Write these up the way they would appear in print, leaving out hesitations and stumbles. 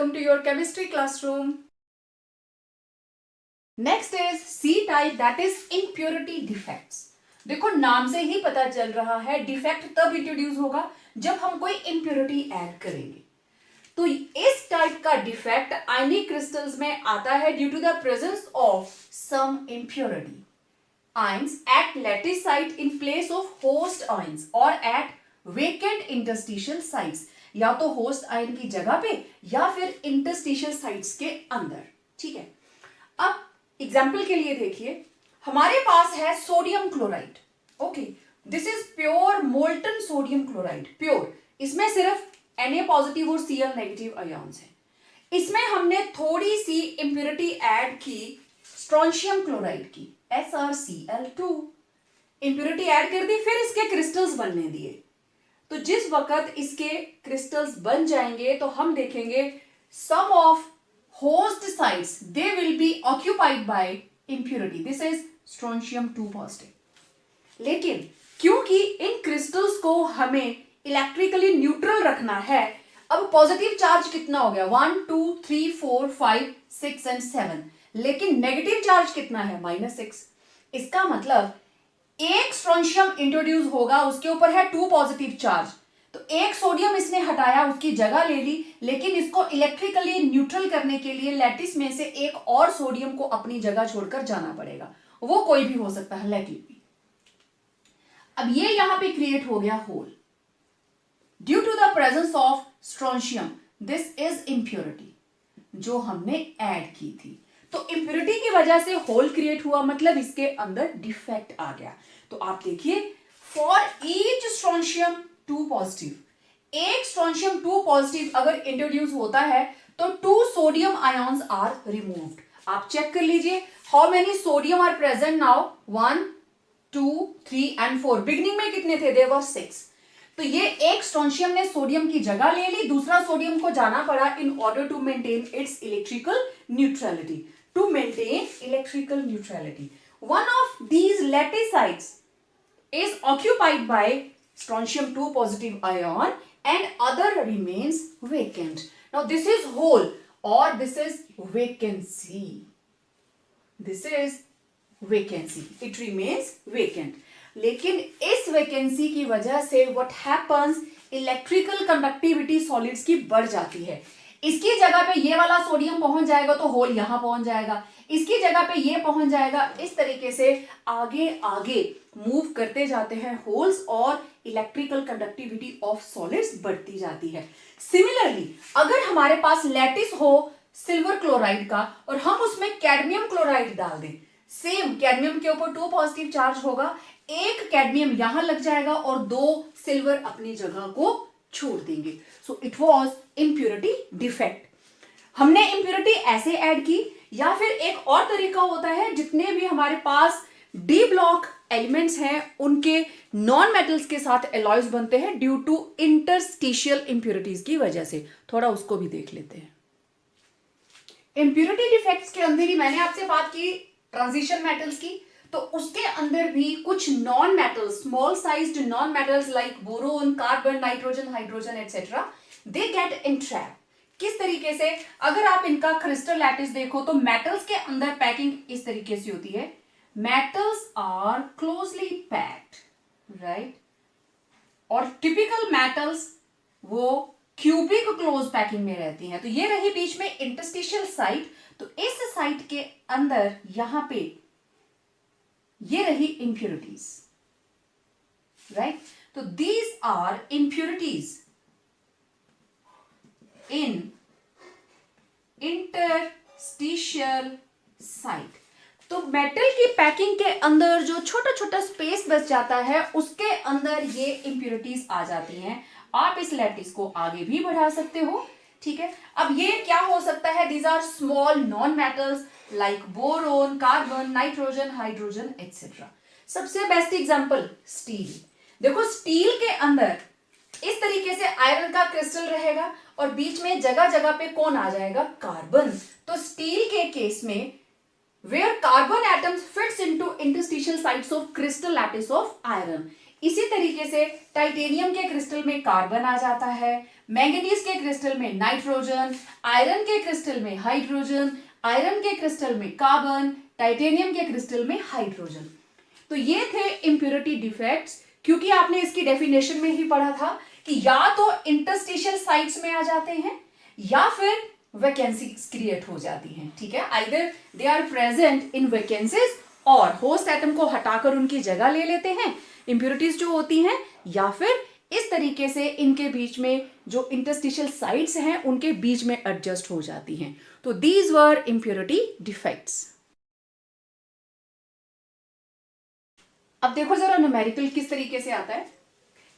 welcome to your chemistry classroom. Next is C type, that is impurity defects. देखो नाम से ही पता चल रहा है डिफेक्ट तब इंट्रोड्यूस होगा जब हम कोई इम्प्योरिटी ऐड करेंगे. तो इस टाइप का डिफेक्ट आयनिक क्रिस्टल्स में आता है due to the presence of some impurity ions at lattice site in place of host ions or at vacant interstitial sites. या तो होस्ट आयन की जगह पे या फिर इंटरस्टिशियल साइट्स के अंदर. ठीक है, अब एग्जाम्पल के लिए देखिए, हमारे पास है sodium chloride. Okay, this is pure molten sodium chloride, pure. इसमें सिर्फ Na पॉजिटिव और Cl नेगेटिव आयन्स हैं. इसमें हमने थोड़ी सी इंप्योरिटी ऐड की स्ट्रोंशियम क्लोराइड की, SrCl2. इंप्योरिटी ऐड कर दी, फिर इसके क्रिस्टल्स बनने दिए. तो जिस वक्त इसके क्रिस्टल्स बन जाएंगे तो हम देखेंगे some of host sites they will be occupied by impurity. This is strontium 2 positive. लेकिन क्योंकि इन क्रिस्टल्स को हमें इलेक्ट्रिकली न्यूट्रल रखना है, अब पॉजिटिव चार्ज कितना हो गया 1 2 3 4 5 6 एंड 7, लेकिन नेगेटिव चार्ज कितना है -6. इसका मतलब एक स्ट्रोंशियम इंट्रोड्यूस होगा, उसके ऊपर है 2 पॉजिटिव चार्ज, तो एक सोडियम इसने हटाया, उसकी जगह ले ली, लेकिन इसको इलेक्ट्रिकली न्यूट्रल करने के लिए लैटिस में से एक और सोडियम को अपनी जगह छोड़कर जाना पड़ेगा. वो कोई भी हो सकता है, लेट इट बी. अब ये यहां पे क्रिएट हो गया hole due to the presence of strontium. This is impurity जो हमने ऐड की थी. तो इंप्योरिटी की वजह से होल क्रिएट हुआ, मतलब इसके अंदर डिफेक्ट आ गया. तो आप देखिए, फॉर ईच स्ट्रोंशियम 2 पॉजिटिव, एक स्ट्रोंशियम 2 पॉजिटिव अगर इंट्रोड्यूस होता है तो 2 सोडियम आयंस आर रिमूव्ड. आप चेक कर लीजिए how many sodium are present now, 1 2 3 and 4. Beginning में कितने थे, देयर वर 6. तो ये एक स्ट्रोंशियम ने सोडियम की जगह ले ली, दूसरा सोडियम को जाना पड़ा in order to maintain its electrical neutrality. To maintain electrical neutrality, one of these lattice sites is occupied by strontium 2 positive ion and other remains vacant. Now this is hole or this is vacancy. This is vacancy. It remains vacant. लेकिन इस vacancy की वजह से what happens, electrical conductivity solids की बढ़ जाती है. इसकी जगह पे ये वाला सोडियम पहुंच जाएगा तो होल यहां पहुंच जाएगा, इसकी जगह पे ये पहुंच जाएगा. इस तरीके से आगे आगे मूव करते जाते हैं होल्स और इलेक्ट्रिकल कंडक्टिविटी ऑफ सॉलिड्स बढ़ती जाती है. सिमिलरली अगर हमारे पास लैटिस हो सिल्वर क्लोराइड का और हम उसमें कैडमियम क्लोराइड डाल दें, सेम कैडमियम के ऊपर 2 पॉजिटिव चार्ज होगा, एक कैडमियम यहां लग जाएगा और 2 सिल्वर अपनी जगह को छोड़ देंगे. So it was impurity defect. हमने इम्प्योरिटी ऐसे ऐड की, या फिर एक और तरीका होता है, जितने भी हमारे पास डी ब्लॉक एलिमेंट्स हैं उनके नॉन मेटल्स के साथ एलॉयज बनते हैं ड्यू टू इंटरस्टिशियल इम्प्योरिटीज की वजह से. थोड़ा उसको भी देख लेते हैं. इम्प्योरिटी डिफेक्ट्स के अंदर ही मैंने आपसे बात की ट्रांजिशन मेटल्स की, तो उसके अंदर भी कुछ non metals, small sized non metals like boron, carbon, nitrogen, hydrogen etcetera, they get entrapped. किस तरीके से, अगर आप इनका क्रिस्टल लैटिस देखो तो मेटल्स के अंदर पैकिंग इस तरीके से होती है. Metals are closely packed, right. और टिपिकल मेटल्स वो क्यूबिक क्लोज पैकिंग में रहती हैं. तो ये रही बीच में इंटरस्टिशियल साइट, तो इस साइट के अंदर यहां पे ये रही impurities, right? तो these are impurities in interstitial site. तो मेटल की पैकिंग के अंदर जो छोटा छोटा स्पेस बच जाता है उसके अंदर ये impurities आ जाती हैं. आप इस लैटिस को आगे भी बढ़ा सकते हो, ठीक है. अब ये क्या हो सकता है, these are small non metals like boron, carbon, nitrogen, hydrogen, etc. सबसे बेस्ट एग्जांपल स्टील. देखो स्टील के अंदर इस तरीके से आयरन का क्रिस्टल रहेगा और बीच में जगह जगह पे कौन आ जाएगा, कार्बन. तो स्टील के केस में where carbon atoms fits into interstitial sites of crystal lattice of iron, इसी तरीके से टाइटेनियम के क्रिस्टल में कार्बन आ जाता है, मैंगनीज के क्रिस्टल में नाइट्रोजन, आयरन के क्रिस्टल में हाइड्रोजन, आयरन के क्रिस्टल में कार्बन, टाइटेनियम के क्रिस्टल में हाइड्रोजन। तो ये थे इंप्योरिटी डिफेक्ट्स, क्योंकि आपने इसकी डेफिनेशन में ही पढ़ा था कि या तो इंटरस्टिशियल साइट्स में आ जाते हैं या फिर वैकेंसीज क्रिएट हो जाती हैं, ठीक है। Either they are present in vacancies और होस्ट एटम को हटाकर उनकी जगह ले लेते हैं इंप्योरिटीज जो होती हैं, या फिर इस तरीके से इनके बीच में जो इंटरस्टिशियल साइट्स हैं उनके बीच में एडजस्ट हो जाती हैं। तो दीज वर इंप्योरिटी डिफेक्ट्स। अब देखो जरा न्यूमेरिकल किस तरीके से आता है।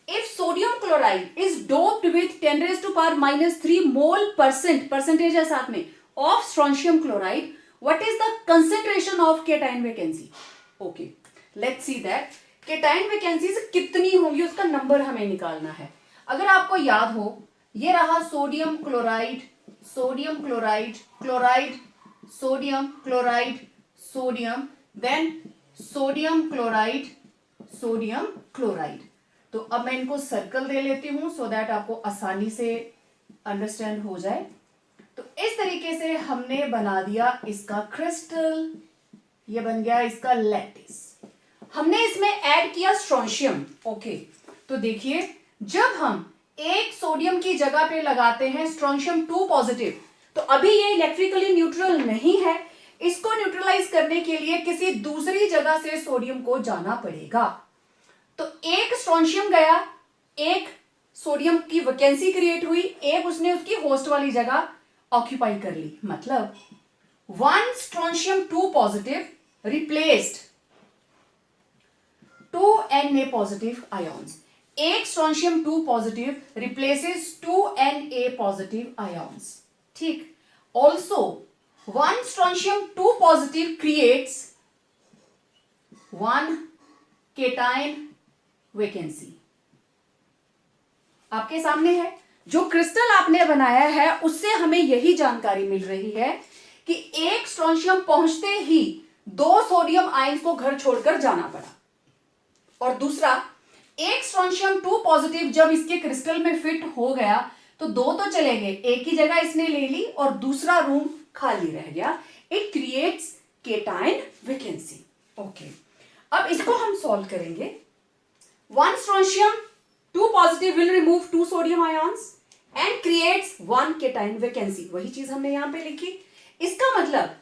If sodium chloride is doped with 10⁻³ mole percentage है साथ में of strontium chloride, what is the concentration of cation vacancy? Okay, let's see that cation vacancies कितनी होंगी उसका नंबर हमें निकालना है। अगर आपको याद हो, ये रहा sodium chloride, sodium chloride, chloride, sodium chloride, sodium, then sodium chloride, sodium chloride. तो अब मैं इनको सर्कल दे लेती हूं सो दैट आपको आसानी से अंडरस्टैंड हो जाए। तो इस तरीके से हमने बना दिया इसका क्रिस्टल, ये बन गया इसका लैटिस। हमने इसमें ऐड किया स्ट्रोंशियम। ओके, तो देखिए जब हम एक सोडियम की जगह पे लगाते हैं स्ट्रोंशियम 2 पॉजिटिव, तो अभी ये इलेक्ट्रिकली न्यूट्रल नहीं है, इसको न्यूट्रलाइज करने के लिए किसी दूसरी जगह से सोडियम को जाना पड़ेगा। तो एक स्ट्रोंशियम गया, एक सोडियम की वैकेंसी क्रिएट हुई, एक उसने उसकी होस्ट वाली जगह ऑक्यूपाई कर ली। मतलब 1 strontium 2 positive replaced 2 Na positive ions. एक strontium 2 positive replaces 2 Na positive ions. ठीक, also 1 strontium 2 positive creates 1 cation vacancy. आपके सामने है, जो क्रिस्टल आपने बनाया है उससे हमें यही जानकारी मिल रही है कि एक स्ट्रोंशियम पहुंचते ही 2 सोडियम आयंस को घर छोड़कर जाना पड़ा, और दूसरा एक स्ट्रोंशियम 2 पॉजिटिव जब इसके क्रिस्टल में फिट हो गया तो 2 तो चले गए, एक ही जगह इसने ले ली और दूसरा रूम खाली रह गया। It creates cation vacancy. Okay, अब इसको हम सॉल्व करेंगे। 1 strontium 2 positive will remove 2 sodium ions and creates 1 cation vacancy। वही चीज हमने यहां पे लिखी। इसका मतलब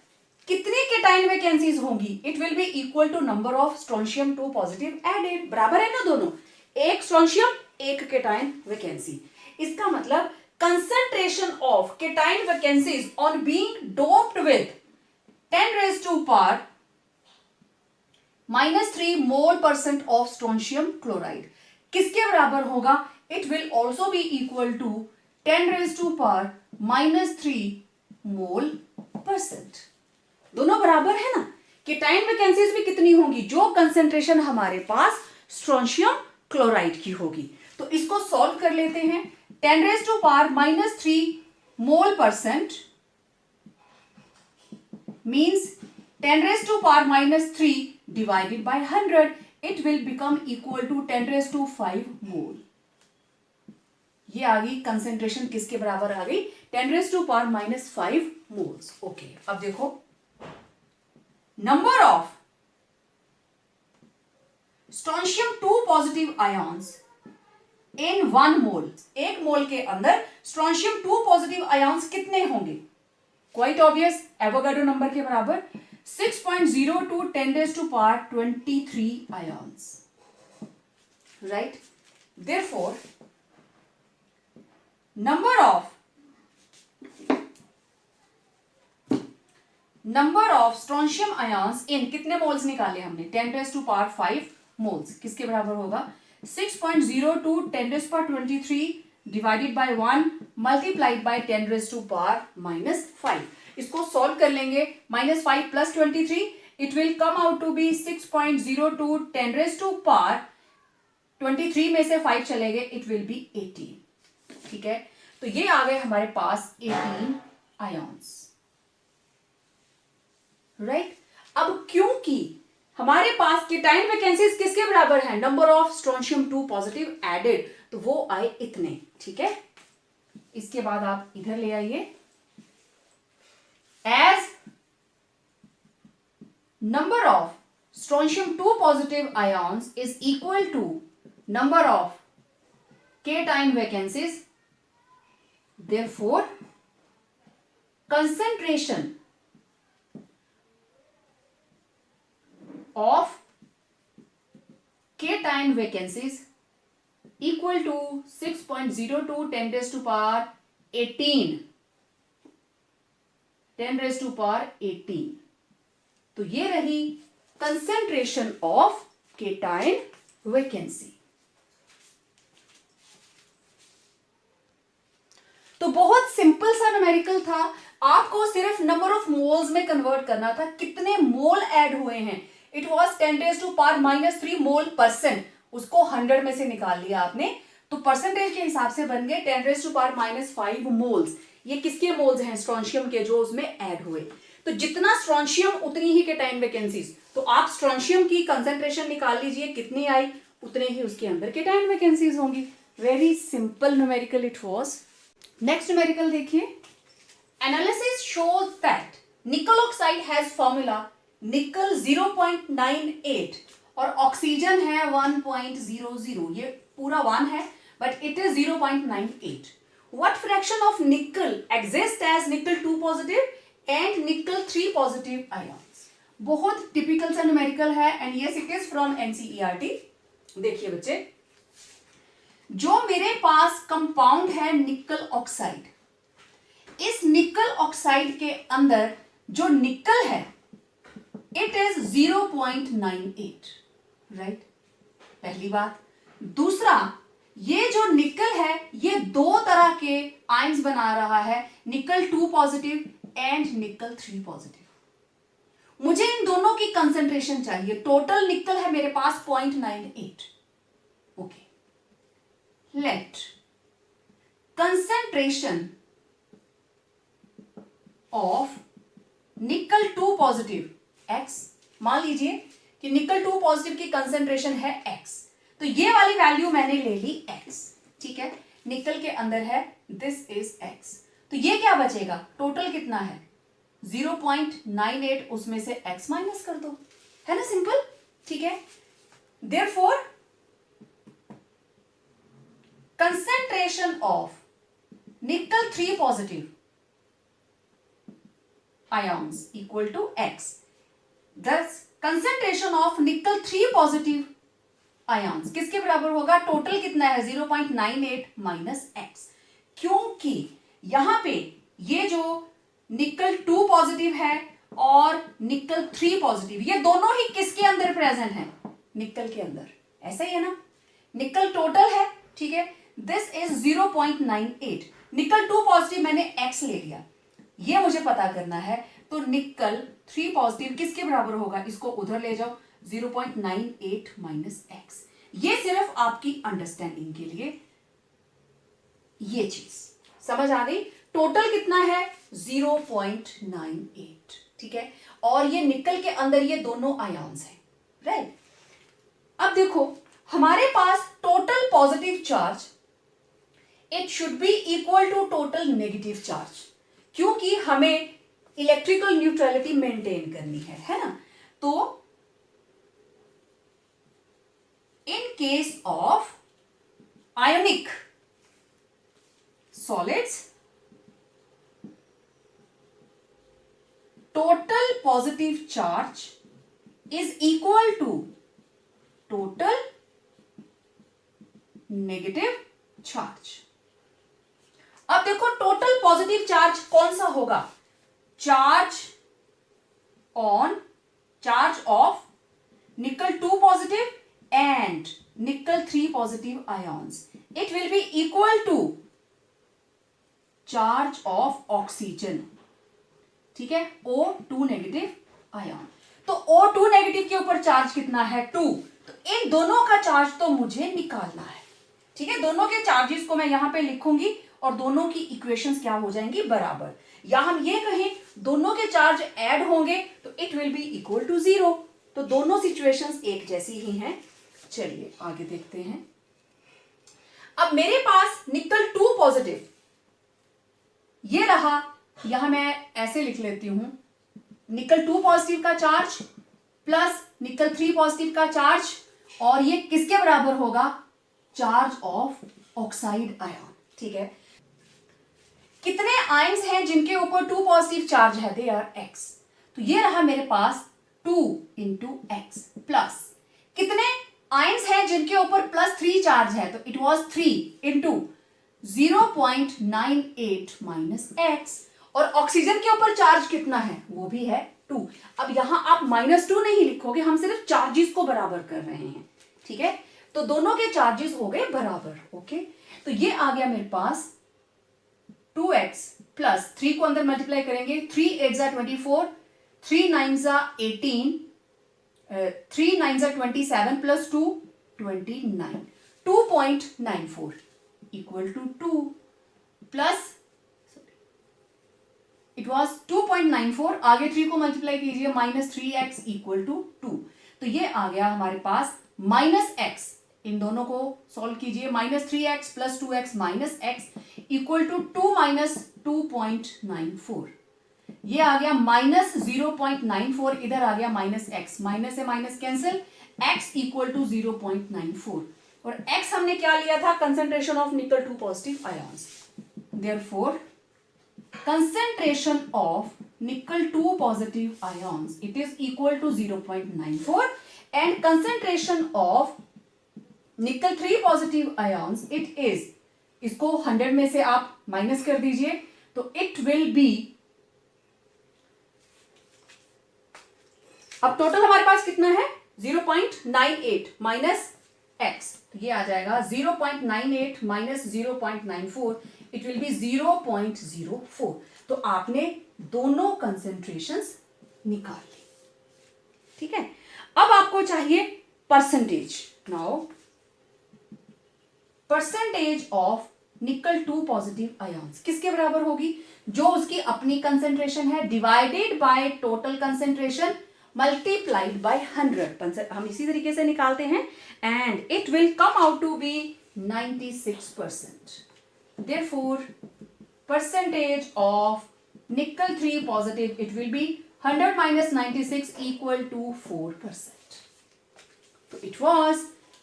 कितनी cation vacancies होंगी? It will be equal to number of strontium 2 positive added। बराबर है ना दोनों, एक strontium एक cation vacancy। इसका मतलब concentration of cation vacancies on being doped with 10⁻³ mole percent of strontium chloride किसके बराबर होगा? It will also be equal to 10⁻³ mole percent. दोनों बराबर है ना। केटाइन वैकेंसीज भी कितनी होंगी? जो कंसेंट्रेशन हमारे पास स्ट्रोंशियम क्लोराइड की होगी। तो इसको सॉल्व कर लेते हैं। 10⁻³ mole percent means 10⁻³ divided by 100, it will become equal to 10⁵ मोल। ये आ गई कंसेंट्रेशन किसके बराबर आ गई? 10⁻⁵ मोल्स। ओके, अब देखो number of strontium 2 positive ions in 1 मोल। एक मोल के अंदर स्ट्रोंशियम 2 पॉजिटिव आयंस कितने होंगे? क्वाइट ऑब्वियस, एवोगाड्रो नंबर के बराबर 6.02 10⁻23 ions, right? Therefore, number of strontium ions in कितने मोल्स निकाले हमने? 10⁻5 मोल्स। किसके बराबर होगा? 6.02 10⁻23 divided by 1 multiplied by 10⁻⁻5। इसको सॉल्व कर लेंगे। -5 + 23, it will come out to be 6.02 10⁻23 में से 5 चले गए, इट विल बी 18। ठीक है, तो ये आ गए हमारे पास 18 आयंस, राइट। अब क्योंकि हमारे पास केटाइन वैकेंसीज किसके बराबर है, number of strontium 2 positive added, तो वो आए इतने, ठीक है। इसके बाद आप इधर ले आइए, as number of strontium 2 positive ions is equal to number of cation vacancies, therefore concentration of cation vacancies equal to 6.02 10 raised to power 18, 10 raised to power 18। तो ये रही concentration of cation vacancy। तो बहुत सिंपल सा numerical था, आपको सिर्फ number of moles में कन्वर्ट करना था, कितने मोल ऐड हुए हैं। It was 10 raise to power -3 mole percent, उसको 100 में से निकाल लिया आपने, तो परसेंटेज के हिसाब से बन गए 10 रेज़ टू पावर -5 मोल्स। ये किसके मोल्स हैं, स्ट्रोंशियम के, जो उसमें ऐड हुए। तो जितना स्ट्रोंशियम उतनी ही केटाइन वैकेंसीज, तो आप स्ट्रोंशियम की कंसेंट्रेशन निकाल लीजिए, कितनी आई उतने ही उसके अंदर केटाइन वैकेंसीज होंगी। Very simple numerical it was. Next numerical देखिए, एनालिसिस शोज दैट निकल ऑक्साइड हैज फॉर्मूला निकल 0.98 और ऑक्सीजन है 1.00, ये पूरा 1 है but it is 0.98। What fraction of nickel exist as nickel 2 positive and nickel 3 positive ions. बहुत टिपिकल सा न्यूमेरिकल है and yes it is from NCERT. देखिए बच्चे, जो मेरे पास कंपाउंड है निकल ऑक्साइड, इस निकल ऑक्साइड के अंदर जो निकल है इट इज 0.98, राइट, पहली बात। दूसरा, ये जो निकल है ये दो तरह के आयंस बना रहा है, निकल 2 पॉजिटिव एंड निकल 3 पॉजिटिव। मुझे इन दोनों की कंसेंट्रेशन चाहिए। टोटल निकल है मेरे पास 0.98। ओके, let concentration of निकल 2 पॉजिटिव x, मान लीजिए कि निकल 2 पॉजिटिव की कंसेंट्रेशन है x, तो ये वाली वैल्यू मैंने ले ली x, ठीक है, निकल के अंदर है, दिस इज x। तो ये क्या बचेगा, टोटल कितना है 0.98, उसमें से x माइनस कर दो, है ना, सिंपल, ठीक है। Therefore concentration of nickel 3 positive ions equal to x. Thus concentration of nickel 3 positive ions किसके बराबर होगा, टोटल कितना है 0.98 माइनस x, क्योंकि यहां पे ये जो निकल 2 पॉजिटिव है और निकल 3 पॉजिटिव, ये दोनों ही किसके अंदर प्रेजेंट है, निकल के अंदर, ऐसा ही है ना। निकल टोटल है, ठीक है, दिस इज 0.98, निकल 2 पॉजिटिव मैंने x ले लिया, ये मुझे पता करना है। तो निकल 3 पॉजिटिव किसके बराबर होगा, इसको उधर ले जाओ, 0.98 माइनस x। ये सिर्फ आपकी अंडरस्टैंडिंग के लिए ये चीज समझ आ गई। टोटल कितना है 0.98, ठीक है, और ये निकल के अंदर ये दोनों आयंस हैं, राइट। अब देखो हमारे पास total positive charge it should be equal to total negative charge, क्योंकि हमें इलेक्ट्रिकल न्यूट्रलिटी मेंटेन करनी है ना। तो in case of ionic solids total positive charge is equal to total negative charge. अब देखो टोटल पॉजिटिव चार्ज कौन सा होगा, चार्ज ऑफ निकल 2 positive and nickel 3 positive ions, it will be equal to charge of oxygen, ठीक है, O2 negative ion. तो O2 negative के ऊपर चार्ज कितना है 2, तो इन दोनों का चार्ज तो मुझे निकालना है, ठीक है। दोनों के चार्जेस को मैं यहां पे लिखूंगी और दोनों की इक्वेशंस क्या हो जाएंगी, बराबर। या हम ये कहें दोनों के चार्ज ऐड होंगे तो it will be equal to 0, तो दोनों सिचुएशंस एक जैसी ही हैं। चलिए आगे देखते हैं। अब मेरे पास निकल 2 पॉजिटिव ये रहा, यहां मैं ऐसे लिख लेती हूं, निकल 2 पॉजिटिव का चार्ज प्लस निकल 3 पॉजिटिव का चार्ज, और ये किसके बराबर होगा? Charge of oxide ion. ठीक है, कितने आयन्स हैं जिनके ऊपर 2 पॉजिटिव चार्ज है? They are x। तो ये रहा मेरे पास 2 इंटू एक्स, प्लस कितने आयन्स हैं जिनके ऊपर प्लस 3 चार्ज है? तो it was 3 into 0.98 minus x, और ऑक्सीजन के ऊपर चार्ज कितना है? वो भी है 2। अब यहां आप -2 नहीं लिखोगे, हम सिर्फ चार्जेस को बराबर कर रहे हैं। ठीक है, तो दोनों के चार्जेस हो गए बराबर। ओके, तो ये आ गया मेरे पास 2x प्लस 3 को अंदर मल्टीप्लाई करेंगे, 3 8 जा 24, 3 9 जा 18, 3 9 जा 27 plus 2 29, 2.94 equal to 2 plus it was 2.94, आगे 3 को मल्टीप्लाई कीजिए, -3x इक्वल टू 2। तो ये आ गया हमारे पास -x, इन दोनों को सॉल्व कीजिए, -3x plus 2x minus x equal to 2 minus 2.94। ये आ गया -0.94, इधर आ गया -x, माइनस से minus cancel, x equal to 0.94, और x हमने क्या लिया था? कंसेंट्रेशन ऑफ निकल 2 positive ions. Therefore concentration of nickel 2 positive ions, it is equal to 0.94, and concentration of nickel 3 positive ions, it is, इसको 100 में से आप माइनस कर दीजिए, तो it will be, अब टोटल हमारे पास कितना है? 0.98 माइनस x, तो ये आ जाएगा 0.98 माइनस 0.94, इट विल बी 0.04। तो आपने दोनों कंसेंट्रेशंस निकाल ली। ठीक है, अब आपको चाहिए परसेंटेज। नाउ परसेंटेज ऑफ निकल 2 पॉजिटिव आयन्स किसके बराबर होगी? जो उसकी अपनी कंसेंट्रेशन है divided by total concentration multiplied by 100। हम इसी तरीके से निकालते हैं, and it will come out to be 96%। Therefore, percentage of nickel 3 positive, it will be 100 minus 96 equal to 4%. तो it was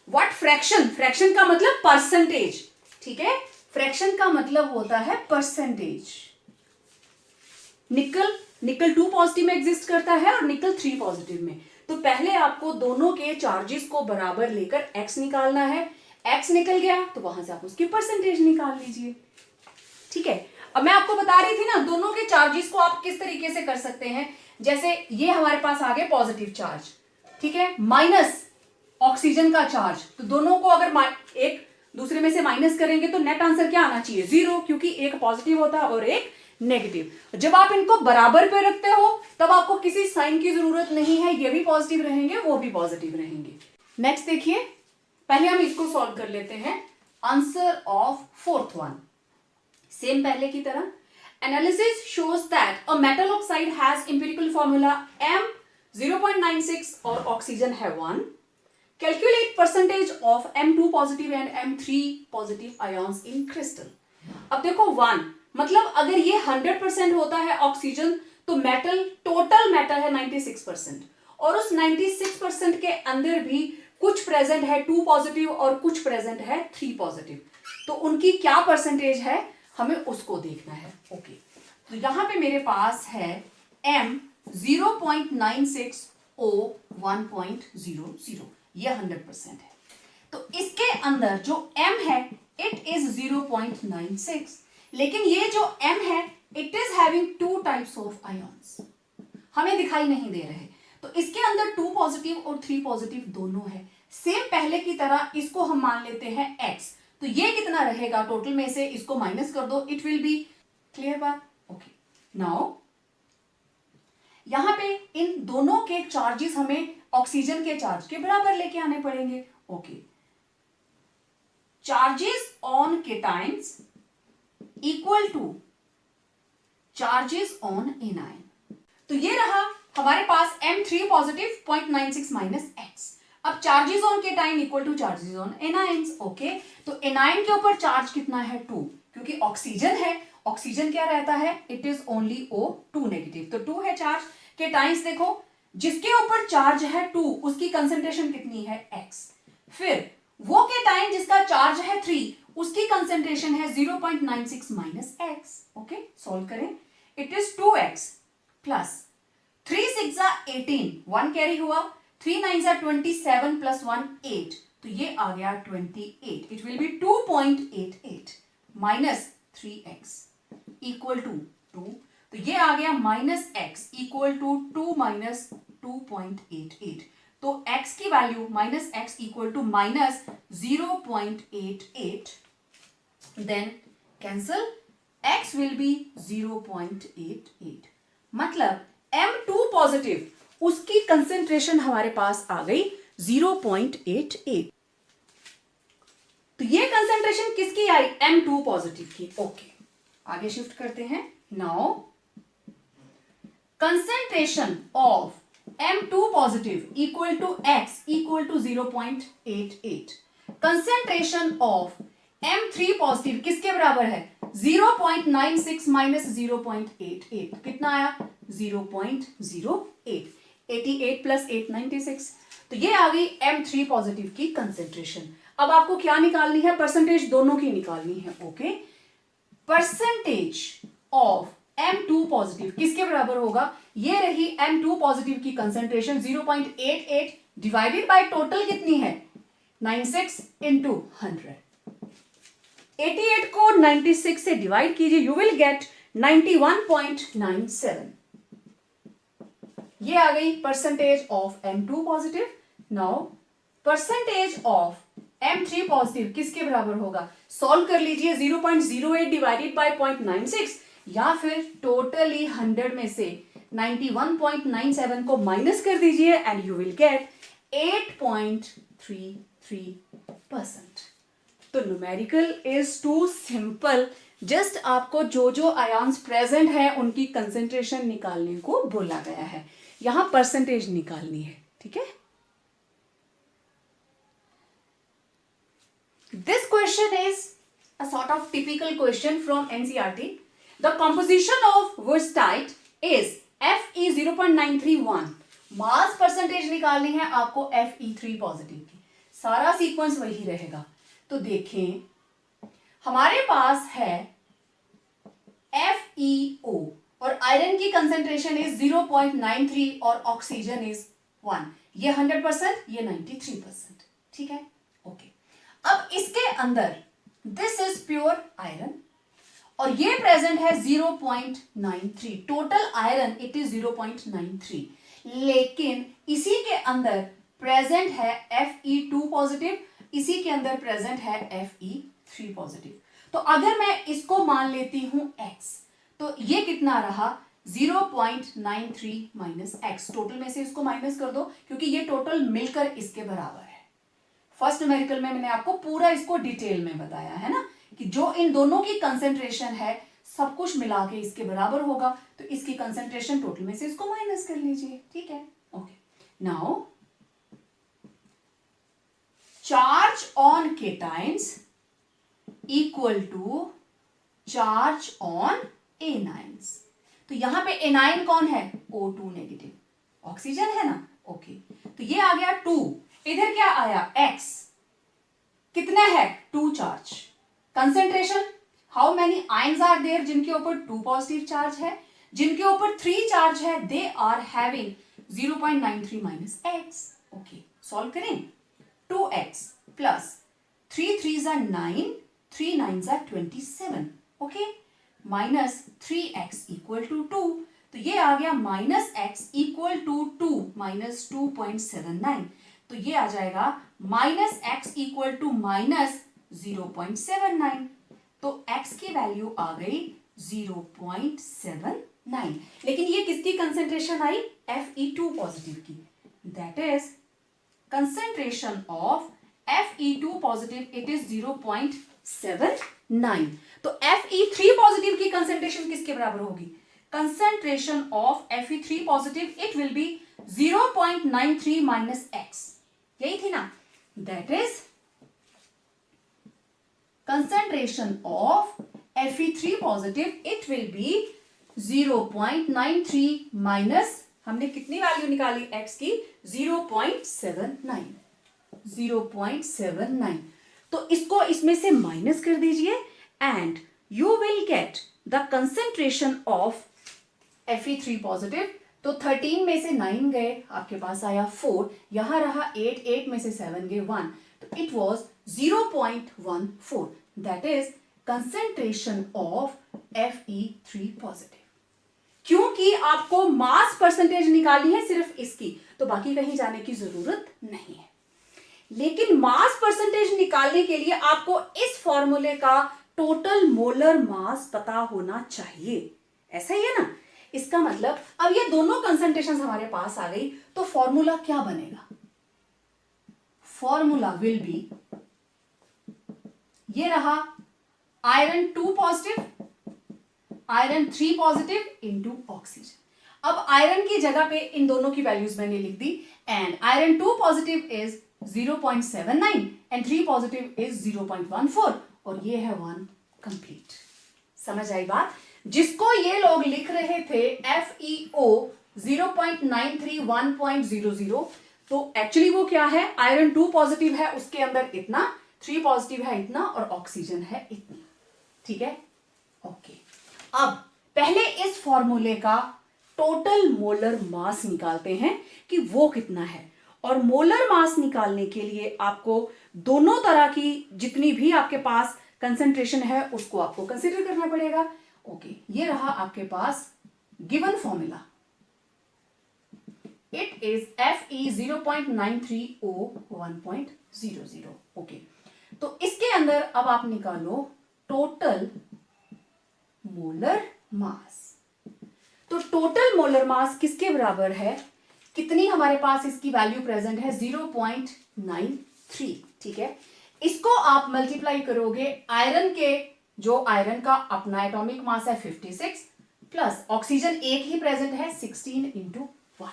what fraction? Fraction का मतलब percentage। ठीक है, fraction का मतलब होता है percentage। निकल 2 पॉजिटिव में एग्जिस्ट करता है और निकल 3 पॉजिटिव में। तो पहले आपको दोनों के चार्जेस को बराबर लेकर x निकालना है, x निकल गया तो वहां से आप उसकी परसेंटेज निकाल लीजिए। ठीक है, अब मैं आपको बता रही थी ना, दोनों के चार्जेस को आप किस तरीके से कर सकते हैं। जैसे ये हमारे पास आ गए पॉजिटिव चार्ज, ठीक है, माइनस ऑक्सीजन का चार्ज, तो दोनों को अगर एक दूसरे में से माइनस करेंगे तो नेट आंसर क्या आना चाहिए? 0, क्योंकि एक पॉजिटिव होता है और एक नेगेटिव। जब आप इनको बराबर पे रखते हो तब आपको किसी साइन की जरूरत नहीं है, ये भी पॉजिटिव रहेंगे वो भी पॉजिटिव रहेंगे। नेक्स्ट देखिए, पहले हम इसको सॉल्व कर लेते हैं। Answer of 4th one, same पहले की तरह। Analysis shows that a metal oxide has empirical formula M 0.96 और ऑक्सीजन है 1। Calculate percentage of M2 positive and M3 positive ions in crystal. अब देखो 1 मतलब अगर ये 100% होता है ऑक्सीजन, तो मेटल, टोटल मेटल है 96%, और उस 96% के अंदर भी कुछ प्रेजेंट है 2 पॉजिटिव और कुछ प्रेजेंट है 3 पॉजिटिव। तो उनकी क्या परसेंटेज है हमें उसको देखना है। ओके, तो यहां पे मेरे पास है M 0.96 O 1.00, ये 100% है। तो इसके अंदर जो M है इट इज 0.96, लेकिन ये जो M है it is having 2 types of ions, हमें दिखाई नहीं दे रहे। तो इसके अंदर 2 पॉजिटिव और 3 पॉजिटिव दोनों है। सेम पहले की तरह इसको हम मान लेते हैं x, तो ये कितना रहेगा टोटल में से, इसको माइनस कर दो, इट विल बी, क्लियर बात? ओके, नाउ यहां पे इन दोनों के चार्जेस हमें ऑक्सीजन के चार्ज के बराबर लेके आने पड़ेंगे। Okay, charges on cations equal two charges on A9. तो ये रहा हमारे पास M3 पॉजिटिव 0.96 माइनस एक्स। अब charges on cation equal two charges on anions. Okay, तो एनाइन के ऊपर चार्ज कितना है 2, क्योंकि ऑक्सीजन है, ऑक्सीजन क्या रहता है, it is only O2 negative, तो 2 है चार्ज। केटाइंस देखो, जिसके ऊपर चार्ज है 2 उसकी कंसेंट्रेशन कितनी है x। फिर वो केटाइन जिसका चार्ज है 3 उसकी कंसेंट्रेशन है 0.96 माइनस एक्स। ओके, सॉल्व करें, it is 2x plus 3 6 18, 1 carry हुआ, 3 9 27 प्लस 1 8, तो ये आ गया 28। It will be 2.88 minus 3x equal to 2, तो ये आ गया minus x equal to 2 minus 2.88, तो x की value minus x equal to minus 0.88, then cancel, x will be 0.88, मतलब M2 पॉजिटिव उसकी कंसेंट्रेशन हमारे पास आ गई 0.88। तो ये कंसेंट्रेशन किसकी आई, M2 पॉजिटिव की। ओके, आगे शिफ्ट करते हैं। Now concentration of M2 positive equal to x equal to 0.88, concentration of M3 positive किसके बराबर है, 0.96 माइनस 0.88, कितना आया 0.08, 88 प्लस 8 96, तो ये आ गई M3 पॉजिटिव की कंसेंट्रेशन। अब आपको क्या निकालनी है, परसेंटेज दोनों की निकालनी है। Okay, percentage of M2 positive किसके बराबर होगा, ये रही M2 पॉजिटिव की कंसेंट्रेशन 0.88 डिवाइडेड बाय टोटल कितनी है 96 इंटू 100। 88 को 96 से डिवाइड कीजिए, यू विल गेट 91.97। ये आ गई percentage of M2 positive. Now percentage of M3 positive किसके बराबर होगा, सॉल्व कर लीजिए, 0.08 डिवाइडेड बाय 0.96 या फिर टोटली 100 में से 91.97 को माइनस कर दीजिए एंड यू विल गेट 8.33%। तो numerical is too simple, just आपको जो जो आयन्स प्रेजेंट है उनकी कंसेंट्रेशन निकालने को बोला गया है, यहां परसेंटेज निकालनी है। ठीक है, this question is a sort of typical question from NCERT. The composition of wurtzite is Fe 0.931, mass percentage निकालनी है आपको Fe3 पॉजिटिव की, सारा सीक्वेंस वही रहेगा। तो देखें, हमारे पास है FeO और आयरन की कंसेंट्रेशन इज 0.93 और ऑक्सीजन इज 1, ये 100%, ये 93%। ठीक है, ओके। अब इसके अंदर दिस इज प्योर आयरन और ये प्रेजेंट है 0.93, टोटल आयरन इट इज 0.93, लेकिन इसी के अंदर प्रेजेंट है Fe2 पॉजिटिव, इसी के अंदर प्रेजेंट है Fe3 पॉजिटिव। तो अगर मैं इसको मान लेती हूं x, तो ये कितना रहा 0.93 माइनस x, टोटल में से इसको माइनस कर दो क्योंकि ये टोटल मिलकर इसके बराबर है। फर्स्ट न्यूमेरिकल में मैंने आपको पूरा इसको डिटेल में बताया है ना, कि जो इन दोनों की कंसेंट्रेशन है सब कुछ मिला के इसके बराबर होगा, तो इसकी कंसेंट्रेशन टोटल में से इसको माइनस कर लीजिए। ठीक है, okay. Now charge on cations equal to charge on anions, तो यहां पे एनाइन कौन है, O2 नेगेटिव, ऑक्सीजन है ना। ओके, तो ये आ गया 2, इधर क्या आया x, कितना है 2 charge, concentration how many ions are there, जिनके ऊपर 2 पॉजिटिव चार्ज है, जिनके ऊपर 3 चार्ज है, they are having 0.93 minus x। Okay, solve करें, 2x plus 3 3s are 9, 3 9s are 27, okay, minus 3x equal to 2, तो ये आ गया minus x equal to 2 minus 2.79, तो ये आ जाएगा minus x equal to minus 0.79, तो x की वैल्यू आ गई 0.79, लेकिन ये किसकी कंसेंट्रेशन आई, Fe2 पॉजिटिव की, that is concentration of Fe2 positive it is 0.79, तो Fe3 पॉजिटिव की कंसेंट्रेशन किसके बराबर होगी, concentration of Fe3 positive, it will be 0.93 minus x. यही थी ना? That is concentration of Fe3 positive, it will be 0.93 minus, हमने कितनी वैल्यू निकाली x की? 0.79. 0.79. तो इसको इसमें से माइनस कर दीजिए and you will get the concentration of Fe3 positive. तो 13 में से 9 गए, आपके पास आया 4, यहां रहा 8, 8 में से 7 गए 1, तो it was 0.14. That is concentration of Fe3 positive. क्योंकि आपको मास परसेंटेज निकालनी है सिर्फ इसकी, तो बाकी कहीं जाने की जरूरत नहीं है. लेकिन मास परसेंटेज निकालने के लिए आपको इस फॉर्मूले का टोटल मोलर मास पता होना चाहिए. ऐसा ही है ना? इसका मतलब अब ये दोनों कंसंट्रेशन हमारे पास आ गई, तो फॉर्मूला क्या बनेगा? फॉर्मूला विल बी, ये रहा iron 2 positive, iron 3 positive into oxygen. अब आयरन की जगह पे इन दोनों की वैल्यूज मैंने लिख दी and iron 2 positive is 0.79 and 3 positive is 0.14 और ये है 1 कंप्लीट. समझ आई बात? जिसको ये लोग लिख रहे थे FeO 0.93 1.00, तो एक्चुअली वो क्या है? आयरन 2 पॉजिटिव है, उसके अंदर इतना, 3 पॉजिटिव है इतना और ऑक्सीजन है इतनी. ठीक है, ओके. अब पहले इस फॉर्मूले का टोटल मोलर मास निकालते हैं कि वो कितना है. और मोलर मास निकालने के लिए आपको दोनों तरह की जितनी भी आपके पास कंसंट्रेशन है उसको आपको कंसीडर करना पड़ेगा. ओके, ये रहा आपके पास given formula. It is Fe 0.93O 1.00. Okay, तो इसके अंदर अब आप निकालो टोटल मोलर मास. तो टोटल मोलर मास किसके बराबर है? कितनी हमारे पास इसकी वैल्यू प्रेजेंट है? 0.93. ठीक है, इसको आप मल्टीप्लाई करोगे आयरन के, जो आयरन का अपना एटॉमिक मास है 56 प्लस ऑक्सीजन एक ही प्रेजेंट है 16 इंटू 1.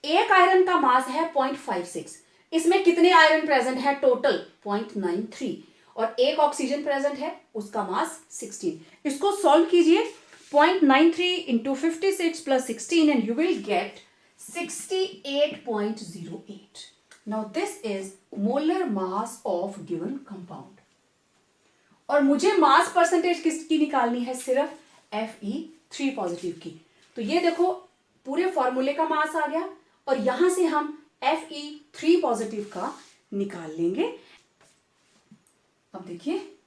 एक आयरन का मास है 0.56, इसमें कितने आयरन प्रेजेंट है? टोटल 0.93 और एक ऑक्सीजन प्रेजेंट है, उसका मास 16. इसको सॉल्व कीजिए. 0.93 into 56 plus 16 and you will get 68.08. Now this is molar mass of given compound. और मुझे मास परसेंटेज किसकी निकालनी है? सिर्फ Fe3 पॉजिटिव की. तो ये देखो पूरे फॉर्मूले का मास आ गया और यहां से हम Fe3 पॉजिटिव का निकाल लेंगे. अब देखिए,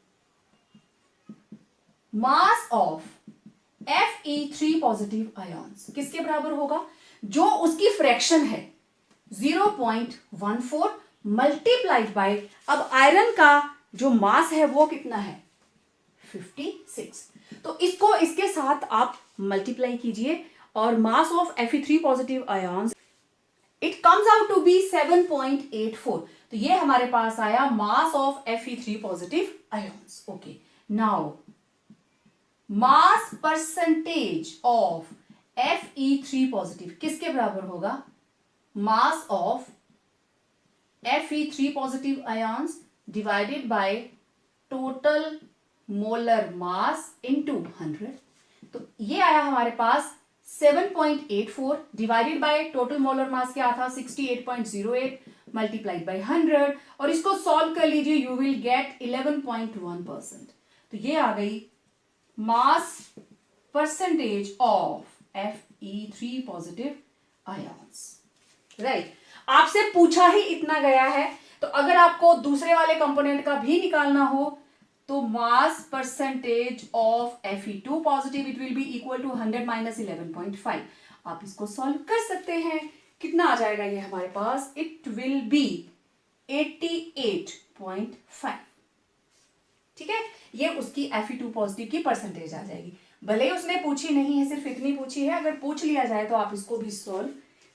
मास ऑफ Fe3 पॉजिटिव आयन्स किसके बराबर होगा? जो उसकी फ्रैक्शन है 0.14 मल्टीप्लाइड बाय, अब आयरन का जो मास है वो कितना है? 56. तो इसको इसके साथ आप मल्टीप्लाई कीजिए और mass of Fe3 positive ions it comes out to be 7.84. तो ये हमारे पास आया mass of Fe3 positive ions. Okay, now mass percentage of Fe3 positive किसके बराबर होगा? Mass of Fe3 positive ions divided by total molar mass into 100. तो ये आया हमारे पास 7.84 divided by total molar mass क्या था? 68.08 मल्टीप्लाइड बाय 100 और इसको सॉल्व कर लीजिए, यू विल गेट 11.1%. तो ये आ गई मास percentage of Fe3 positive ions. Right, आपसे पूछा ही इतना गया है, तो अगर आपको दूसरे वाले कंपोनेंट का भी निकालना हो तो mass percentage of Fe2 positive it will be equal to 100 minus 11.5. आप इसको सॉल्व कर सकते हैं. कितना आ जाएगा ये हमारे पास? It will B 88.5. ठीक है, ये उसकी Fe2 पॉजिटिव की परसेंटेज आ जाएगी. भले ही उसने पूछी नहीं है, सिर्फ इतनी पूछी है, अगर पूछ लिया जाए तो आप इसको भी सॉल्व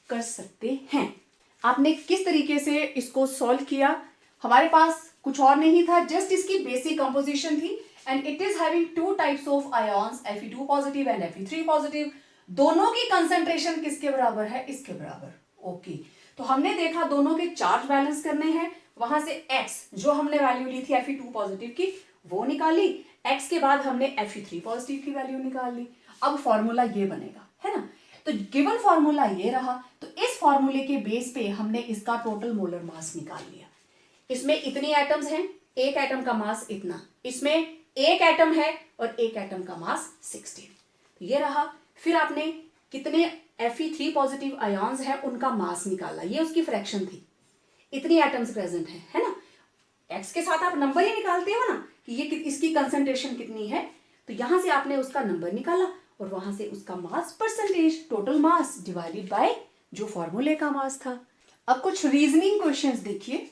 कर सकते हैं. आपने किस तरीके से इसको सॉल्व किया? हमारे पास कुछ और नहीं था, जस्ट इसकी बेसिक कंपोजिशन थी and it is having two types of ions, Fe2 positive and Fe3 positive. दोनों की कंसेंट्रेशन किसके बराबर है? इसके बराबर. ओके, तो हमने देखा दोनों के चार्ज बैलेंस करने हैं. वहां से x जो हमने वैल्यू ली थी Fe2 पॉजिटिव की वो निकाली, x के बाद हमने Fe3 पॉजिटिव की वैल्यू निकाल ली. अब फॉर्मूला ये बनेगा, है ना. तो गिवन फॉर्मूला ये रहा. तो इस फॉर्मूले के बेस पे हमने इसका टोटल मोलर मास निकाल लिया. इसमें इतनी एटम्स हैं, एक एटम का मास इतना, इसमें एक एटम है और एक एटम का मास 16. तो ये रहा. फिर आपने कितने Fe3 पॉजिटिव आयन्स हैं उनका मास निकाला, ये उसकी फ्रैक्शन थी. इतनी एटम्स प्रेजेंट है ना. x के साथ आप नंबर ही निकालते हो ना कि ये इसकी कंसंट्रेशन कितनी है. तो यहां से आपने उसका नंबर निकाला और वहां से उसका mass percentage, total mass divided by जो फॉर्मूले का मास था. अब कुछ रीजनिंग क्वेश्चंस देखिए,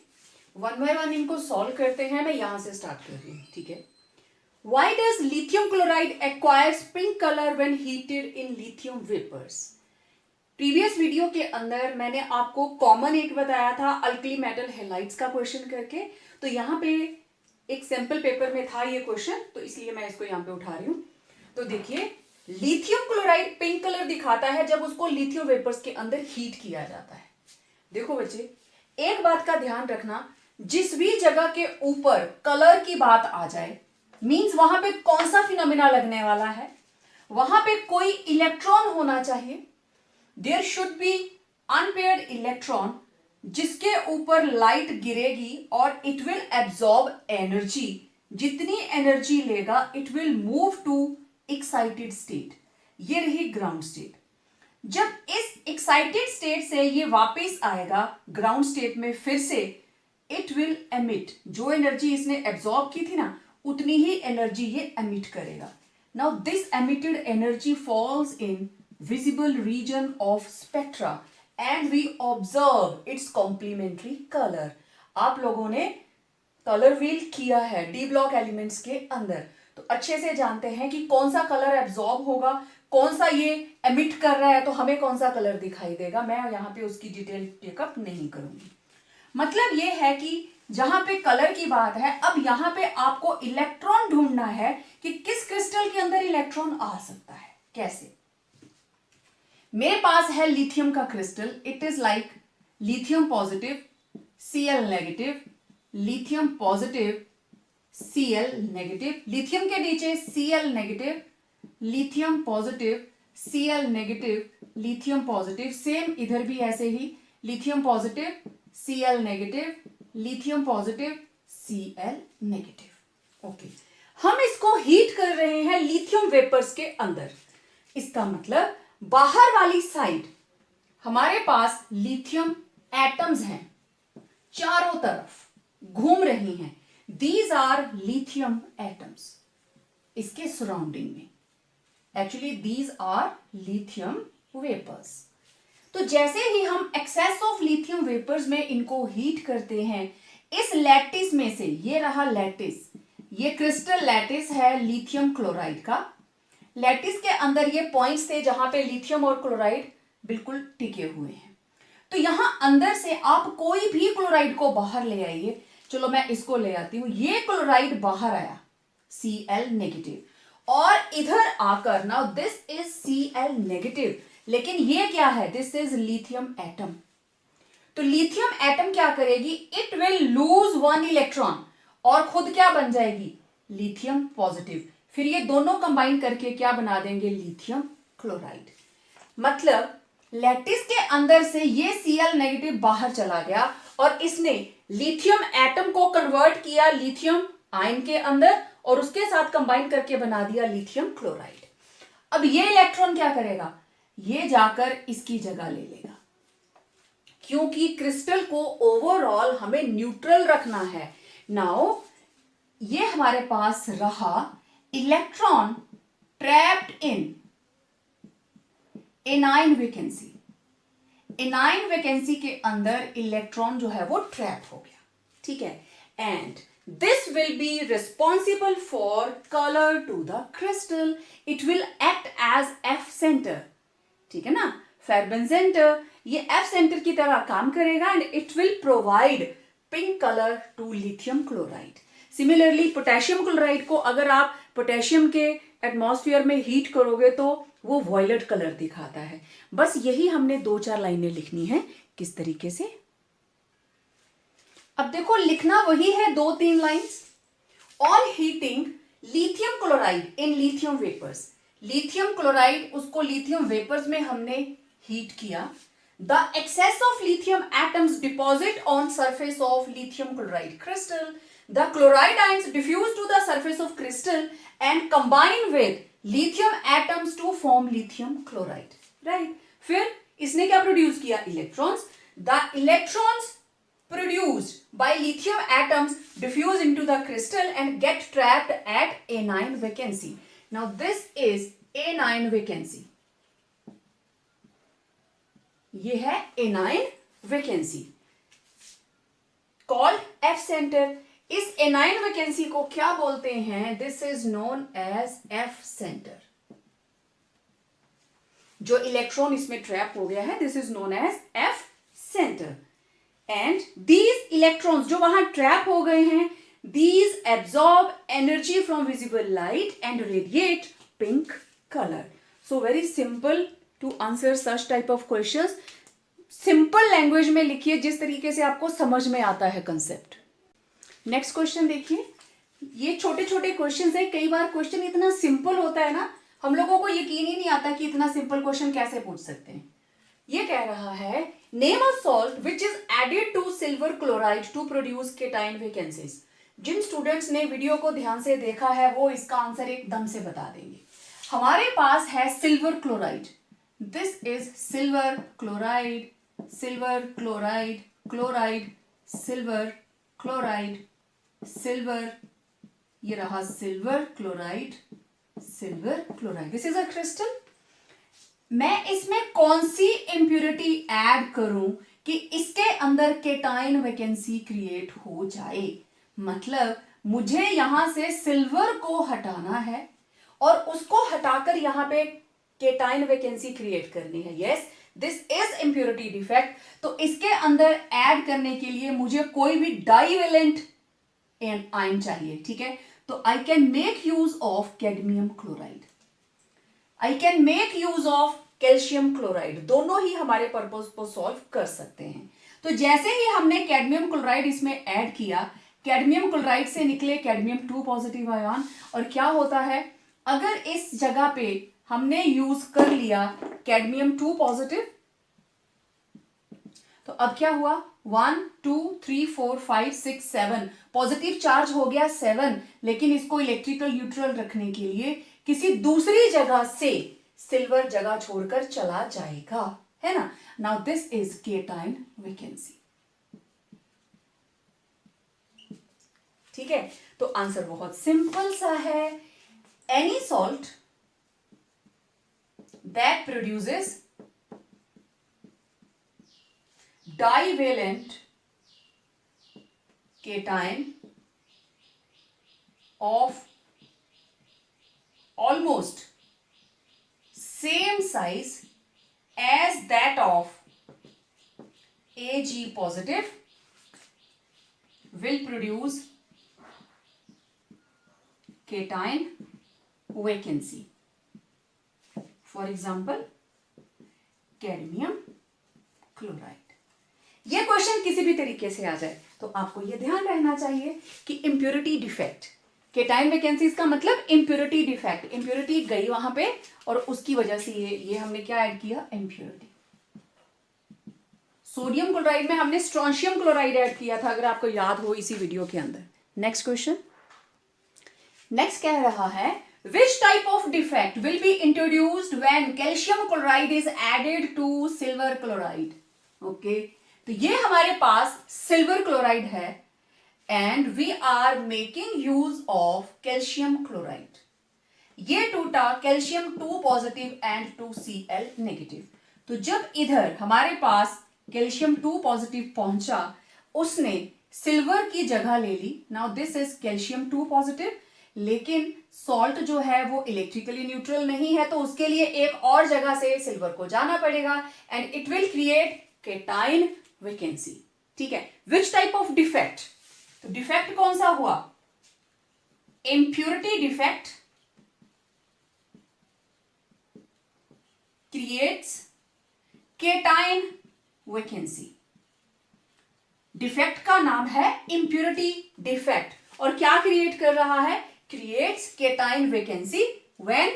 वन बाय वन इनको सॉल्व करते हैं. मैं यहां से स्टार्ट कर रही हूं, ठीक है. Why does lithium chloride acquires pink color when heated in lithium vapors? Previous video के अंदर मैंने आपको कॉमन एक बताया था अल्कली मेटल हैलाइड्स का क्वेश्चन करके. तो यहाँ पे एक सैंपल पेपर में था ये क्वेश्चन, तो इसलिए मैं इसको यहाँ पे उठा रही हूँ. तो देखिए, लिथियम क्लोराइड पिंक कलर दिखाता है जब उसको लिथियम वेपर्स के अंदर हीट किया जाता है. देखो बच्चे, एक बात का ध्यान रखना, जिस भी जगह के ऊपर कलर की बात आ जाए मींस वहां पे कौन सा फिनोमिना लगने वाला है, वहां पे कोई इलेक्ट्रॉन होना चाहिए. There should be unpaired electron जिसके ऊपर लाइट गिरेगी और इट विल एब्जॉर्ब एनर्जी. जितनी एनर्जी लेगा it will move to excited state. ये रही ग्राउंड स्टेट. जब इस एक्साइटेड स्टेट से ये वापस आएगा ग्राउंड स्टेट में, फिर से इट विल एमिट. जो एनर्जी इसने एब्जॉर्ब की थी ना उतनी ही एनर्जी ये एमिट करेगा. Now this emitted energy falls in visible region of spectra and we observe its complementary colour. आप लोगों ने कलर व्हील किया है डी ब्लॉक एलिमेंट्स के अंदर, तो अच्छे से जानते हैं कि कौन सा कलर एब्जॉर्ब होगा, कौन सा ये एमिट कर रहा है, तो हमें कौन सा कलर दिखाई देगा. मैं यहाँ पे उसकी डिटेल टेकअप नहीं करूंगी. मतलब ये है कि जहां पे कलर की बात है, अब यहां पे आपको इलेक्ट्रॉन ढूंढना है कि किस क्रिस्टल के अंदर इलेक्ट्रॉन आ सकता है. कैसे? मेरे पास है लिथियम का crystal. It is like lithium positive Cl negative, lithium positive Cl negative, lithium के नीचे Cl negative, lithium positive Cl negative, lithium positive. Same इधर भी ऐसे ही lithium positive Cl negative, lithium positive Cl negative. Okay, हम इसको heat कर रहे हैं लिथियम वेपर्स के अंदर. इसका मतलब बाहर वाली साइड हमारे पास लिथियम एटम्स हैं, चारों तरफ घूम रही हैं. These are lithium atoms. इसके सराउंडिंग में actually these are lithium vapours. तो जैसे ही हम एक्सेस ऑफ लिथियम वेपर्स में इनको हीट करते हैं, इस लैटिस में से, ये रहा लैटिस, ये क्रिस्टल लैटिस है लिथियम क्लोराइड का. लैटिस के अंदर ये पॉइंट्स थे जहां पे लिथियम और क्लोराइड बिल्कुल टिके हुए हैं. तो यहां अंदर से आप कोई भी क्लोराइड को बाहर ले आइए. चलो मैं इसको ले आती हूं. ये क्लोराइड बाहर आया Cl नेगेटिव, और इधर आकर now this is Cl negative, लेकिन ये क्या है? This is lithium atom. तो लिथियम एटम क्या करेगी? It will lose one electron और खुद क्या बन जाएगी? Lithium positive. फिर ये दोनों कंबाइन करके क्या बना देंगे? Lithium chloride. मतलब लैटिस के अंदर से ये Cl नेगेटिव बाहर चला गया और इसने लिथियम एटम को कन्वर्ट किया लिथियम आयन के अंदर और उसके साथ कंबाइन करके बना दिया लिथियम क्लोराइड. अब ये इलेक्ट्रॉन क्या करेगा? ये जाकर इसकी जगह ले लेगा, क्योंकि क्रिस्टल को ओवरऑल हमें न्यूट्रल रखना है. नाउ ये हमारे पास रहा electron trapped in A9 vacancy. A9 vacancy के अंदर इलेक्ट्रॉन जो है वो ट्रैप हो गया. ठीक है. And this will be responsible for color to the crystal. It will act as F center. ठीक है ना, फैर्बन सेंटर. ये F सेंटर की तरह काम करेगा and it will provide pink colour to lithium chloride. Similarly potassium chloride को अगर आप पोटेशियम के एटमॉस्फेयर में हीट करोगे तो वो वॉयलेट कलर दिखाता है। बस यही हमने 2-4 लाइनें लिखनी है। किस तरीके से? अब देखो लिखना वही है 2-3 lines. On heating lithium chloride in lithium vapours, lithium chloride उसको लिथियम वेपर्स में हमने हीट किया। The excess of lithium atoms deposit on surface of lithium chloride crystal, the chloride ions diffuse to the surface of crystal and combine with lithium atoms to form lithium chloride, right. फिर इसने क्या produce किया? Electrons. The electrons produced by lithium atoms diffuse into the crystal and get trapped at anion vacancy. Now this is anion vacancy. ये है anion vacancy called F center. इस anion vacancy को क्या बोलते हैं? This is known as F center. जो electron इसमें trap हो गया है, this is known as F center. And these electrons जो वहां ट्रैप हो गए हैं, these absorb energy from visible light and radiate pink colour. So very simple to answer such type of questions. Simple language में लिखिए जिस तरीके से आपको समझ में आता है कंसेप्ट. नेक्स्ट क्वेश्चन देखिए. ये छोटे छोटे क्वेश्चन है. कई बार क्वेश्चन इतना सिंपल होता है ना, हम लोगों को यकीन ही नहीं आता कि इतना सिंपल क्वेश्चन कैसे पूछ सकते हैं. ये कह रहा है name a salt which is added to silver chloride to produce cation vacancies. जिन स्टूडेंट्स ने वीडियो को ध्यान से देखा है वो इसका आंसर एकदम से बता देंगे. हमारे पास है silver chloride. This is silver chloride, silver chloride, chloride, silver chloride, silver. ये रहा silver chloride, silver chloride. This is a crystal. मैं इसमें कौन सी इंप्योरिटी ऐड करूं कि इसके अंदर केटाइन वैकेंसी क्रिएट हो जाए. मतलब मुझे यहां से सिल्वर को हटाना है और उसको हटाकर यहां पे केटाइन वैकेंसी क्रिएट करनी है. Yes, this is impurity defect. तो इसके अंदर ऐड करने के लिए मुझे कोई भी डाइवेलेंट आयन चाहिए. ठीक है, तो I can make use of cadmium chloride, I can make use of calcium chloride. दोनों ही हमारे पर्पज को सॉल्व कर सकते हैं. तो जैसे ही हमने कैडमियम क्लोराइड इसमें ऐड किया, कैडमियम क्लोराइड से निकले कैडमियम 2 पॉजिटिव आयन. और क्या होता है, अगर इस जगह पे हमने यूज कर लिया कैडमियम 2 पॉजिटिव, तो अब क्या हुआ, 1 2 3 4 5 6 7 पॉजिटिव चार्ज हो गया 7. लेकिन इसको इलेक्ट्रिकल न्यूट्रल रखने के लिए किसी दूसरी जगह से सिल्वर जगह छोड़कर चला जाएगा, है ना. Now this is cation vacancy. ठीक है, तो आंसर बहुत सिंपल सा है. Any salt that produces divalent cation of almost same size as that of Ag positive will produce cation vacancy. For example, cadmium chloride. ये क्वेश्चन किसी भी तरीके से आ जाए तो आपको ये ध्यान रहना चाहिए कि इंप्योरिटी डिफेक्ट, केटाइन वैकेंसीज का मतलब इंप्योरिटी डिफेक्ट. इंप्योरिटी गई वहां पे और उसकी वजह से ये हमने क्या ऐड किया, इंप्योरिटी. सोडियम क्लोराइड में हमने स्ट्रोंशियम क्लोराइड ऐड किया था, अगर आपको याद हो इसी वीडियो के अंदर. Next question. नेक्स्ट कह रहा है which type of defect will be introduced when calcium chloride is added to silver chloride. Okay, तो ये हमारे पास सिल्वर क्लोराइड है and we are making use of calcium chloride. ये टूटा calcium 2 positive and 2Cl negative. तो जब इधर हमारे पास कैल्शियम 2 पॉजिटिव पहुंचा, उसने सिल्वर की जगह ले ली. Now this is calcium 2 positive. लेकिन सॉल्ट जो है वो इलेक्ट्रिकली न्यूट्रल नहीं है, तो उसके लिए एक और जगह से सिल्वर को जाना पड़ेगा and it will create cation vacancy. ठीक है, विच टाइप ऑफ डिफेक्ट. तो डिफेक्ट कौन सा हुआ, impurity defect creates cation vacancy. Defect का नाम है impurity defect, और क्या क्रिएट कर रहा है? creates cation vacancy when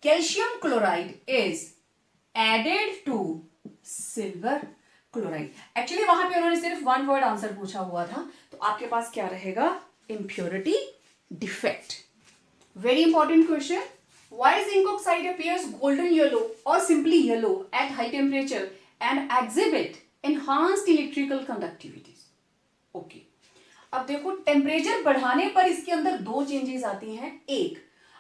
calcium chloride is added to silver chloride. Actually वहां पे उन्होंने सिर्फ वन वर्ड आंसर पूछा हुआ था, तो आपके पास क्या रहेगा? impurity defect. Very important question. Why zinc oxide appears golden yellow or simply yellow at high temperature and exhibit enhanced electrical conductivities? Okay. अब देखो, टेम्परेचर बढ़ाने पर इसके अंदर दो चेंजेस आती हैं. एक,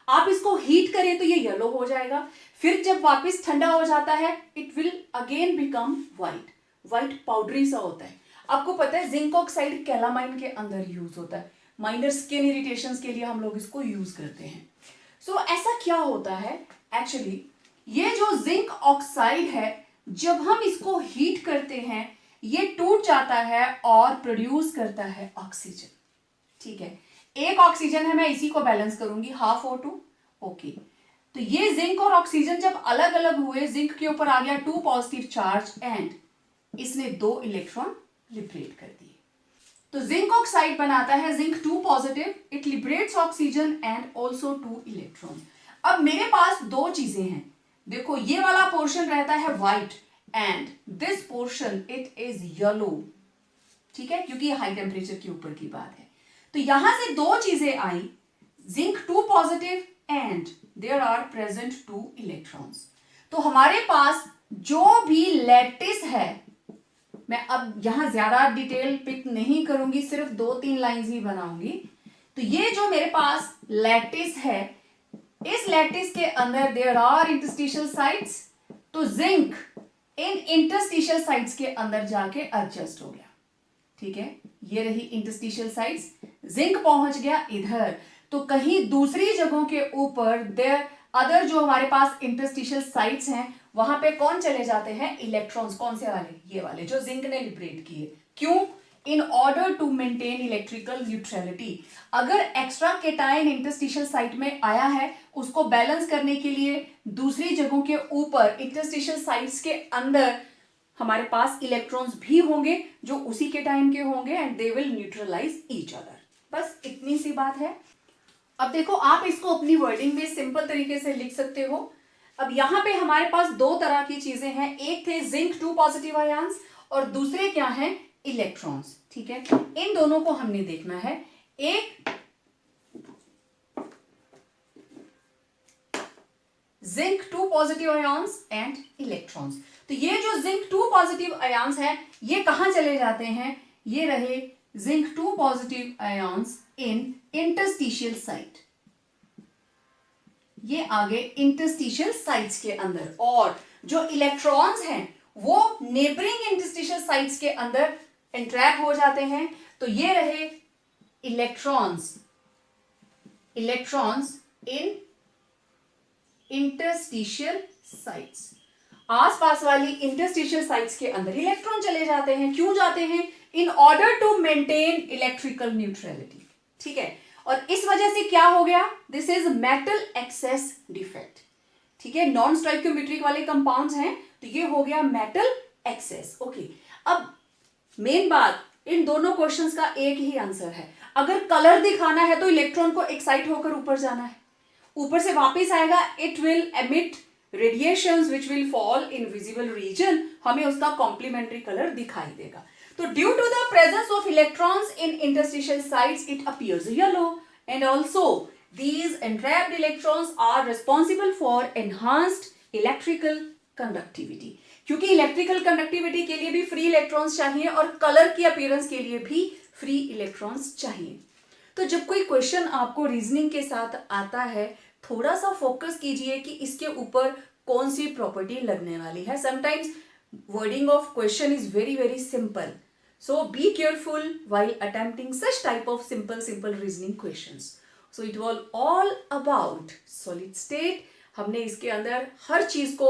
आप इसको हीट करें तो ये येलो हो जाएगा, फिर जब वापस ठंडा हो जाता है it will again become white powdery सा होता है. आपको पता है जिंक ऑक्साइड कैलामाइन के अंदर यूज होता है. माइनर स्किन इरिटेशंस के लिए हम लोग इसको यूज करते हैं. सो ऐसा क्या होता है? एक्चुअली ये जो जिंक ऑक्साइड है, जब हम इसको हीट करते हैं ये टूट जाता है और प्रोड्यूस करता है ऑक्सीजन. ठीक है, एक ऑक्सीजन है, मैं इसी को बैलेंस करूंगी, हाफ O2. ओके, तो ये जिंक और ऑक्सीजन जब अलग अलग हुए, जिंक के ऊपर आ गया 2 पॉजिटिव चार्ज एंड इसने 2 इलेक्ट्रॉन लिबरेट कर दिए. तो जिंक ऑक्साइड बनाता है zinc 2 positive, it liberates oxygen and also 2 electron. अब मेरे पास दो चीजें हैं. देखो, ये वाला पोर्शन रहता है white and this portion it is yellow. ठीक है, क्योंकि हाई टेम्परेचर के ऊपर की बात है. तो यहां से दो चीजें आई, zinc 2 positive and there are present 2 electrons. तो हमारे पास जो भी लैटिस है, मैं अब यहां ज्यादा डिटेल पिक नहीं करूंगी, सिर्फ 2-3 लाइंस ही बनाऊंगी. तो ये जो मेरे पास लैटिस है, इस लैटिस के अंदर देयर आर इंटरस्टिशियल साइट्स. तो जिंक इन इंटरस्टिशियल साइट्स के अंदर जाके एडजस्ट हो गया. ठीक है, ये रही इंटरस्टिशियल साइट्स, जिंक पहुंच गया इधर. तो कहीं दूसरी जगहों के ऊपर देयर अदर जो हमारे पास इंटरस्टिशियल साइट्स हैं, वहां पे कौन चले जाते हैं? इलेक्ट्रॉन्स. कौन से वाले? ये वाले जो जिंक ने लिबरेट किए. क्यों? In order to maintain electrical neutrality. अगर एक्स्ट्रा केटायन इंटरस्टिशियल साइट में आया है, उसको बैलेंस करने के लिए दूसरी जगहों के ऊपर इंटरस्टिशियल साइट्स के अंदर हमारे पास इलेक्ट्रॉन्स भी होंगे जो उसी केटायन के होंगे and they will neutralise each other. बस इतनी सी बात है. अब देखो, आप इसको अपनी वर्डिंग में सिंपल तरीके से लिख सकते हो. अब यहां पे हमारे पास दो तरह की चीजें हैं. एक थे जिंक 2 पॉजिटिव आयंस और दूसरे क्या हैं? इलेक्ट्रॉन्स. ठीक है, इन दोनों को हमने देखना है. एक zinc 2 positive ions and electrons. तो ये जो जिंक 2 पॉजिटिव आयंस है, ये कहां चले जाते हैं? ये रहे zinc 2 positive ions in interstitial site. ये आगे इंटरस्टिशियल साइट्स के अंदर, और जो इलेक्ट्रॉन्स हैं वो नेबरिंग इंटरस्टिशियल साइट्स के अंदर इंट्रैक्ट हो जाते हैं. तो ये रहे इलेक्ट्रॉन्स इन इंटरस्टिशियल साइट्स. आसपास वाली इंटरस्टिशियल साइट्स के अंदर इलेक्ट्रॉन चले जाते हैं. क्यों जाते हैं? In order to maintain electrical neutrality. ठीक है, और इस वजह से क्या हो गया? This is metal excess defect. ठीक है, नॉन स्टोइकियोमेट्रिक वाले कंपाउंड्स हैं, तो ये हो गया मेटल एक्सेस. ओके, अब मेन बात, इन दोनों क्वेश्चंस का एक ही आंसर है. अगर कलर दिखाना है तो इलेक्ट्रॉन को एक्साइट होकर ऊपर जाना है, ऊपर से वापस आएगा, it will emit radiations which will fall in visible region, हमें उसका कॉम्प्लीमेंट्री कलर दिखाई देगा. तो due to the presence of electrons in interstitial sites it appears yellow, and also these entrapped electrons are responsible for enhanced electrical conductivity. क्योंकि electrical conductivity के लिए भी free electrons चाहिए और कलर की अपीयरेंस के लिए भी फ्री इलेक्ट्रॉन्स चाहिए. तो जब कोई क्वेश्चन आपको रीजनिंग के साथ आता है, थोड़ा सा फोकस कीजिए कि इसके ऊपर कौन सी प्रॉपर्टी लगने वाली है. Sometimes wording of question is very very simple, so be careful while attempting such type of simple reasoning questions. So it was all about solid state. हमने इसके अंदर हर चीज को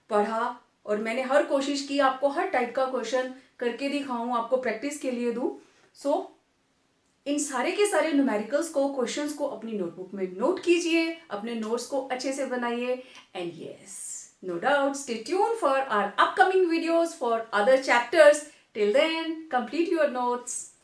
पढ़ा और मैंने हर कोशिश की आपको हर टाइप का क्वेश्चन करके दिखाऊं, आपको प्रैक्टिस के लिए दूं. सो इन सारे के सारे न्यूमेरिकल्स को, क्वेश्चंस को अपनी नोटबुक में नोट कीजिए, अपने नोट्स को अच्छे से बनाइए, and yes, no doubt, stay tune for our upcoming videos for other chapters. Till then, complete your notes.